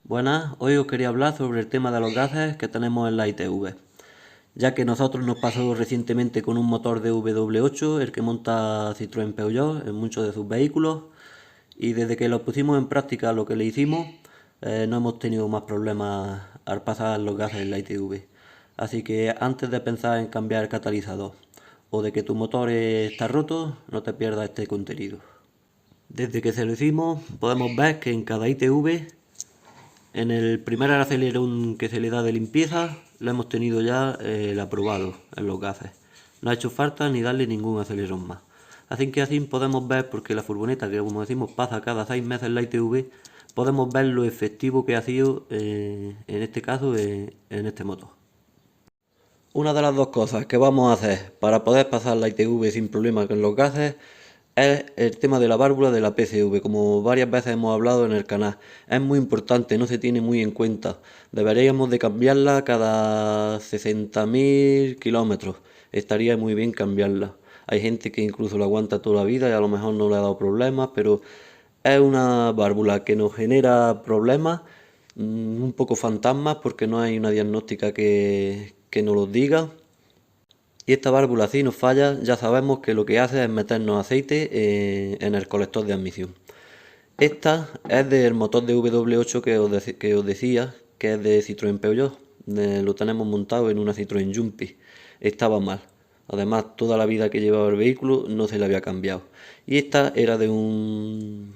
Buenas, hoy os quería hablar sobre el tema de los gases que tenemos en la ITV, ya que nosotros nos pasó recientemente con un motor de W8, el que monta Citroën Peugeot en muchos de sus vehículos, y desde que lo pusimos en práctica lo que le hicimos, no hemos tenido más problemas al pasar los gases en la ITV. Así que antes de pensar en cambiar el catalizador o de que tu motor está roto, no te pierdas este contenido. Desde que se lo hicimos, podemos ver que en cada ITV, en el primer acelerón que se le da de limpieza, lo hemos tenido ya el aprobado en los gases. No ha hecho falta ni darle ningún acelerón más. Así que así podemos ver, porque la furgoneta, que como decimos pasa cada 6 meses la ITV, podemos ver lo efectivo que ha sido, en este caso, en este motor. Una de las dos cosas que vamos a hacer para poder pasar la ITV sin problema con los gases es el tema de la válvula de la PCV, como varias veces hemos hablado en el canal. Es muy importante, no se tiene muy en cuenta. Deberíamos de cambiarla cada 60.000 kilómetros. Estaría muy bien cambiarla. Hay gente que incluso la aguanta toda la vida y a lo mejor no le ha dado problemas, pero es una válvula que nos genera problemas, un poco fantasmas, porque no hay una diagnóstica que nos lo diga. Y esta válvula, si nos falla, ya sabemos que lo que hace es meternos aceite en el colector de admisión. Esta es del motor de W8 que os decía, que es de Citroën Peugeot. Lo tenemos montado en una Citroën Jumpy. Estaba mal. Además, toda la vida que llevaba el vehículo no se le había cambiado. Y esta era de un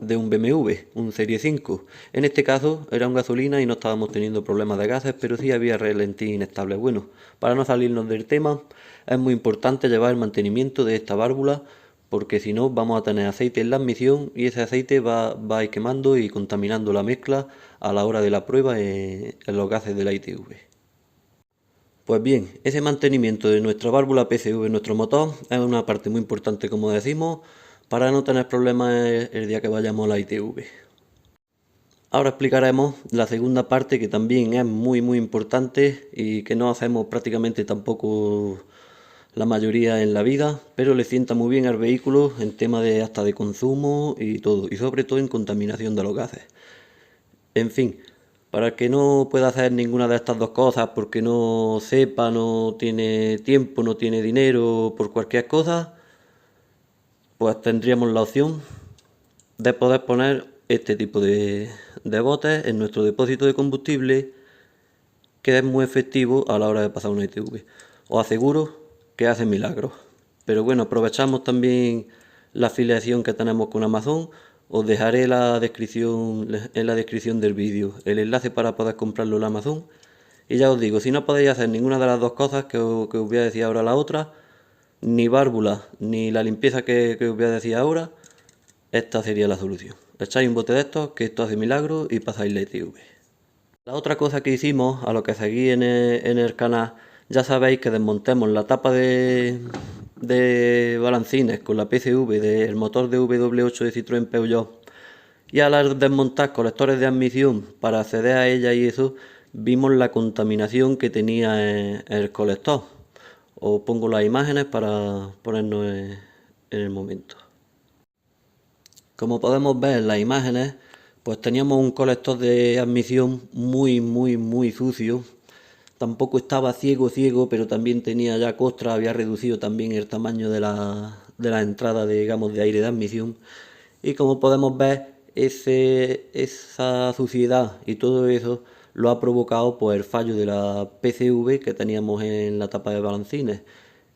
BMW, un Serie 5. En este caso era un gasolina y no estábamos teniendo problemas de gases, pero sí había ralentí inestable. Bueno, para no salirnos del tema, es muy importante llevar el mantenimiento de esta válvula, porque si no vamos a tener aceite en la admisión y ese aceite va a ir quemando y contaminando la mezcla a la hora de la prueba en los gases de la ITV. Pues bien, ese mantenimiento de nuestra válvula PCV en nuestro motor es una parte muy importante, como decimos, para no tener problemas el día que vayamos a la ITV. Ahora explicaremos la segunda parte, que también es muy importante y que no hacemos prácticamente tampoco la mayoría en la vida, pero le sienta muy bien al vehículo en tema de hasta de consumo y todo, y sobre todo en contaminación de los gases. En fin, para el que no pueda hacer ninguna de estas dos cosas porque no sepa, no tiene tiempo, no tiene dinero, por cualquier cosa, pues tendríamos la opción de poder poner este tipo de botes en nuestro depósito de combustible, que es muy efectivo a la hora de pasar una ITV. Os aseguro que hace milagros. Pero bueno, aprovechamos también la afiliación que tenemos con Amazon. Os dejaré en la descripción del vídeo el enlace para poder comprarlo en Amazon. Y ya os digo, si no podéis hacer ninguna de las dos cosas que os voy a decir ahora la otra, ni válvula, ni la limpieza que os voy a decir ahora, esta sería la solución. Echáis un bote de estos, que esto hace milagros, y pasáis la ITV. La otra cosa que hicimos, a lo que seguís en el canal, ya sabéis que desmontemos la tapa de balancines con la PCV del motor de W8 de Citroën Peugeot, y al desmontar colectores de admisión para acceder a ella y eso, vimos la contaminación que tenía el colector. Os pongo las imágenes para ponernos en el momento. Como podemos ver en las imágenes, pues teníamos un colector de admisión muy sucio. Tampoco estaba ciego, pero también tenía ya costra, había reducido también el tamaño de la entrada, digamos, de aire de admisión. Y como podemos ver, esa suciedad y todo eso lo ha provocado pues el fallo de la PCV que teníamos en la tapa de balancines.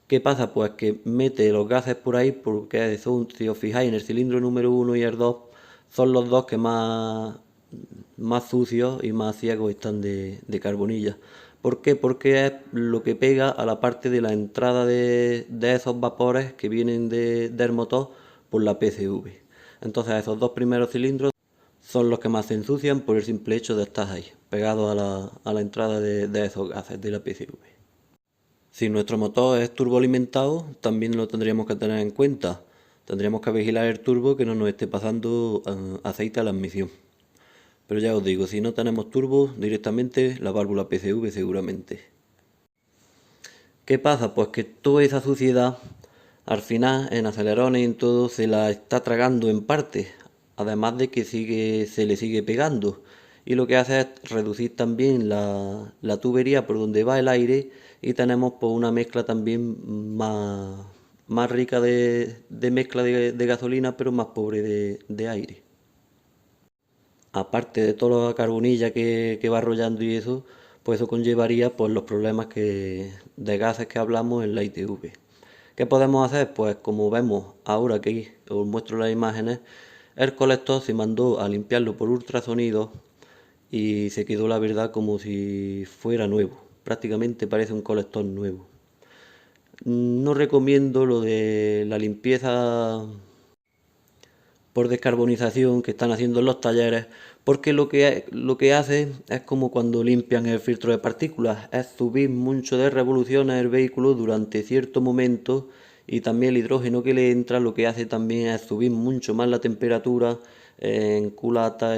¿Qué pasa? Pues que mete los gases por ahí, porque son, si os fijáis, en el cilindro número 1 y el 2 son los dos que más sucios y más ciegos están de carbonilla. ¿Por qué? Porque es lo que pega a la parte de la entrada de esos vapores que vienen del motor por la PCV. Entonces esos dos primeros cilindros son los que más se ensucian por el simple hecho de estar ahí, pegados a la entrada de esos gases de la PCV. Si nuestro motor es turboalimentado, también lo tendríamos que tener en cuenta. Tendríamos que vigilar el turbo que no nos esté pasando aceite a la admisión. Pero ya os digo, si no tenemos turbo, directamente la válvula PCV seguramente. ¿Qué pasa? Pues que toda esa suciedad, al final, en acelerones y en todo, se la está tragando en parte. Además de que se le sigue pegando. y lo que hace es reducir también la tubería por donde va el aire, y tenemos pues una mezcla también más rica de mezcla de gasolina, pero más pobre de aire. Aparte de toda la carbonilla que va arrollando y eso, pues eso conllevaría pues los problemas de gases que hablamos en la ITV. ¿Qué podemos hacer? Pues como vemos ahora que os muestro las imágenes, el colector se mandó a limpiarlo por ultrasonido y se quedó la verdad como si fuera nuevo. Prácticamente parece un colector nuevo. No recomiendo lo de la limpieza por descarbonización que están haciendo en los talleres, porque lo que hace es como cuando limpian el filtro de partículas, es subir mucho de revoluciones el vehículo durante cierto momento, y también el hidrógeno que le entra lo que hace también es subir mucho más la temperatura en culata,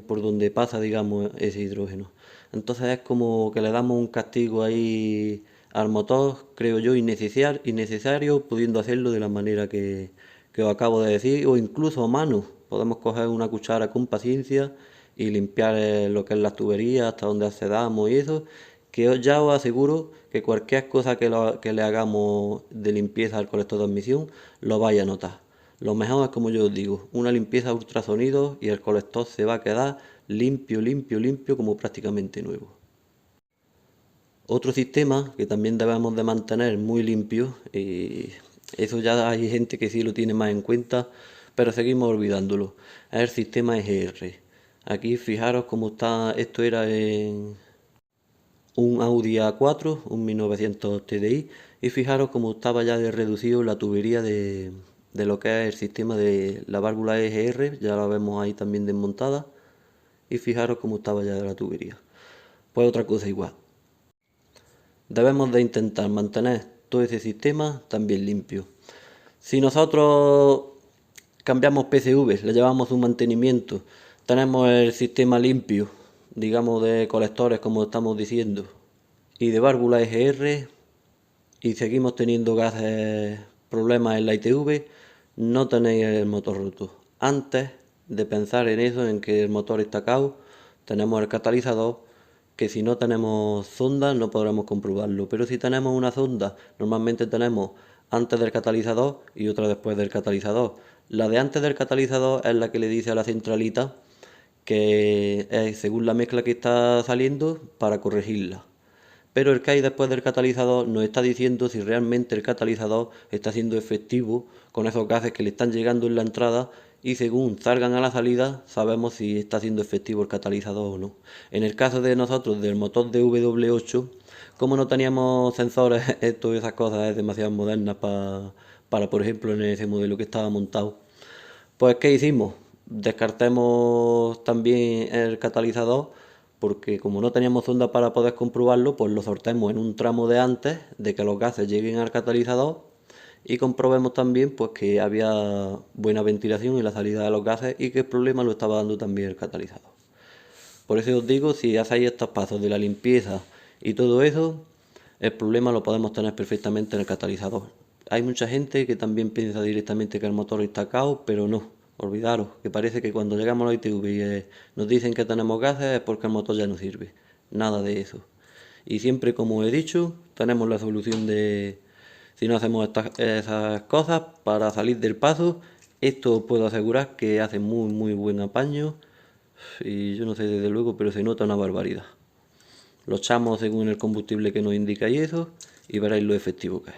por donde pasa, digamos, ese hidrógeno. Entonces es como que le damos un castigo ahí al motor, creo yo, innecesario, pudiendo hacerlo de la manera que os acabo de decir, o incluso a mano. Podemos coger una cuchara con paciencia y limpiar lo que es las tuberías hasta donde accedamos y eso, que ya os aseguro que cualquier cosa que le hagamos de limpieza al colector de admisión lo vais a notar. Lo mejor es, como yo os digo, una limpieza a ultrasonidos y el colector se va a quedar limpio, limpio, limpio, como prácticamente nuevo. Otro sistema que también debemos de mantener muy limpio, y eso ya hay gente que sí lo tiene más en cuenta, pero seguimos olvidándolo, es el sistema EGR. Aquí fijaros cómo está, esto era en un Audi A4, un 1900 TDI, y fijaros cómo estaba ya de reducido la tubería de lo que es el sistema de la válvula EGR, ya la vemos ahí también desmontada, y fijaros cómo estaba ya la tubería. Pues otra cosa igual. Debemos de intentar mantener todo ese sistema también limpio. Si nosotros cambiamos PCV, le llevamos un mantenimiento, tenemos el sistema limpio, digamos de colectores como estamos diciendo, y de válvula EGR, y seguimos teniendo gases, problemas en la ITV, no tenéis el motor roto. Antes de pensar en eso, en que el motor está cao, tenemos el catalizador, que si no tenemos sonda no podremos comprobarlo, pero si tenemos una sonda, normalmente tenemos antes del catalizador y otra después del catalizador. La de antes del catalizador es la que le dice a la centralita que es según la mezcla que está saliendo para corregirla. Pero el que hay después del catalizador nos está diciendo si realmente el catalizador está siendo efectivo con esos gases que le están llegando en la entrada, y según salgan a la salida sabemos si está siendo efectivo el catalizador o no. En el caso de nosotros del motor de W8, como no teníamos sensores, esto y esas cosas es demasiado modernas para por ejemplo en ese modelo que estaba montado, pues ¿qué hicimos? Descartemos también el catalizador, porque como no teníamos sonda para poder comprobarlo, pues lo sortemos en un tramo de antes de que los gases lleguen al catalizador, y comprobemos también pues que había buena ventilación en la salida de los gases y que el problema lo estaba dando también el catalizador. Por eso os digo, si hacéis estos pasos de la limpieza y todo eso, el problema lo podemos tener perfectamente en el catalizador. Hay mucha gente que también piensa directamente que el motor está cao, pero no. Olvidaros, que parece que cuando llegamos a la ITV y nos dicen que tenemos gases es porque el motor ya no sirve. Nada de eso. Y siempre, como he dicho, tenemos la solución de, si no hacemos esas cosas para salir del paso. Esto puedo asegurar que hace muy muy buen apaño, y yo no sé desde luego, pero se nota una barbaridad. Lo echamos según el combustible que nos indica y eso, y veréis lo efectivo que es.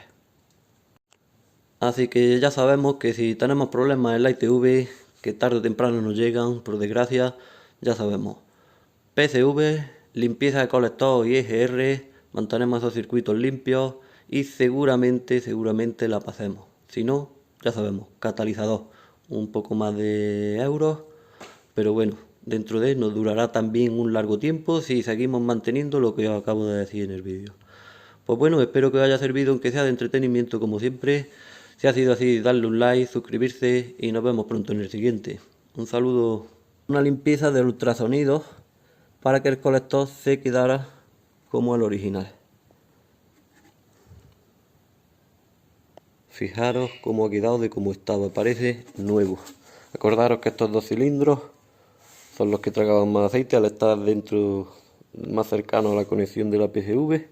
Así que ya sabemos que si tenemos problemas en la ITV, que tarde o temprano nos llegan, por desgracia, ya sabemos. PCV, limpieza de colector y EGR, mantenemos esos circuitos limpios y seguramente la pasemos. Si no, ya sabemos, catalizador, un poco más de euros, pero bueno, dentro de él nos durará también un largo tiempo si seguimos manteniendo lo que os acabo de decir en el vídeo. Pues bueno, espero que os haya servido, aunque sea de entretenimiento como siempre. Si ha sido así, darle un like, suscribirse y nos vemos pronto en el siguiente. Un saludo. Una limpieza de ultrasonidos para que el colector se quedara como el original. Fijaros cómo ha quedado de cómo estaba, parece nuevo. Acordaros que estos dos cilindros son los que tragaban más aceite al estar dentro, más cercano a la conexión de la PCV.